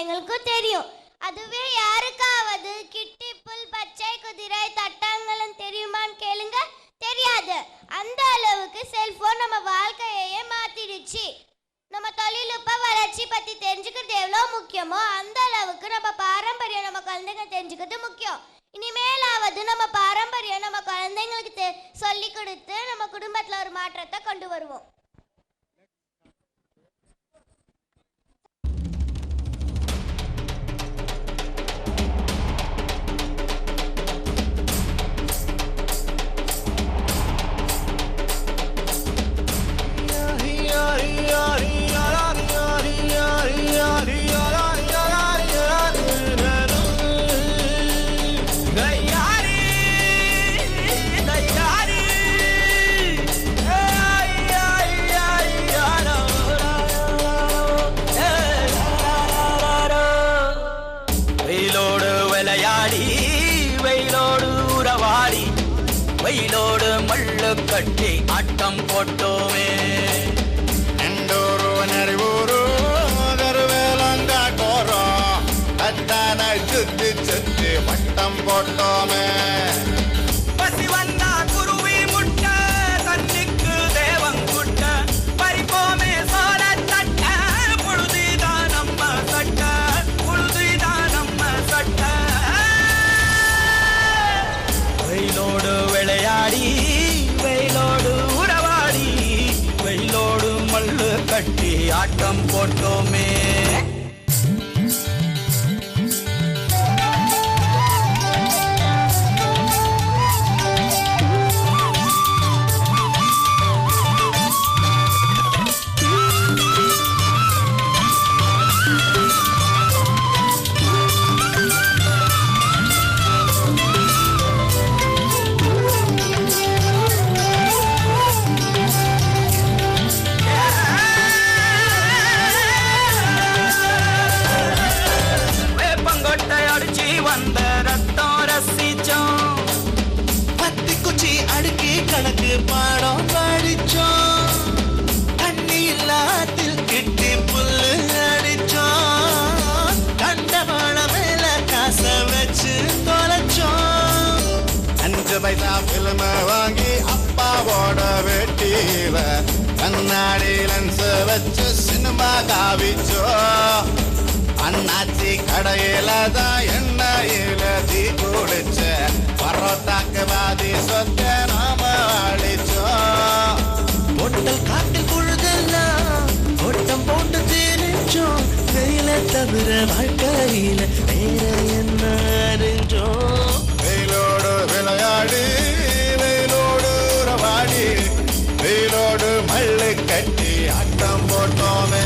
குழந்தைங்களுக்கும் தெரியும். அதுவே யாருக்காவது கிட்டி புல், பச்சை குதிரை, தட்டாங்கலம் தெரியுமான்னு கேளுங்க, தெரியாது. அந்த அளவுக்கு செல்போன் நம்ம வாழ்க்கையே மாத்திடுச்சு. நம்ம தொழில்நுட்ப வளர்ச்சி பத்தி தெரிஞ்சுக்கிறது எவ்வளோ முக்கியமோ அந்த அளவுக்கு நம்ம பாரம்பரியம் நம்ம குழந்தைங்க தெரிஞ்சுக்கிறது முக்கியம். இனிமேலாவது நம்ம பாரம்பரியம் நம்ம குழந்தைங்களுக்கு சொல்லி கொடுத்து நம்ம குடும்பத்தில் ஒரு மாற்றத்தை கொண்டு வருவோம். வெயிலோடு மல்லு கட்டி ஆட்டம் போட்டோமே. எண்டூரு நெறிவூரு கருவேலங்காட்டோரோ அத்தான சுத்தி சுத்தி வட்டம் போட்டோமே. பசி வந்தா குருவி முட்ட, தண்ணிக்கு தேவங்குட்ட, பறிப்போமே சோழ தட்ட, புழுதிதான் நம்ம சட்ட, புழுதிதான் நம்ம சட்ட. வெயிலோடு விளையாடி வெயிலோடு உறவாடி வெயிலோடு மல்லு கட்டி ஆட்டம் போட்டோமே. வந்த ரத்தம் ரசிச்சோம், பத்தி குச்சி அடுக்கி கணக்கு பாடம் படிச்சோம், தண்ணி இல்லாத்தில் கிட்டி புல்லு அடிச்சோம், கண்டவாள மேல காச வச்சு தொலைச்சோம். 5 பைசா பிலிம வாங்கி அப்பாவோட வெட்டியில கண்ணாடி லென்ஸ் வச்சு சினிமா காவிச்சோம். அண்ணாச்சி கடையில தான் எண்ணெயில தீ குடிச்ச பரோட்டாக்கு பாதி சொத்த நாம அடிச்சோம். ஒட்டல் காட்டில் பொழுதெல்லாம் ஓட்டம் போட்டு தெரிஞ்சோம், வெயில தவிர வாழ்க்கையில வேற என்ன அறிஞ்சோம். வெயிலோடு விளையாடி வெயிலோடு உறவாடி வெயிலோடு மல்லு கட்டி ஆட்டம் போட்டோமே.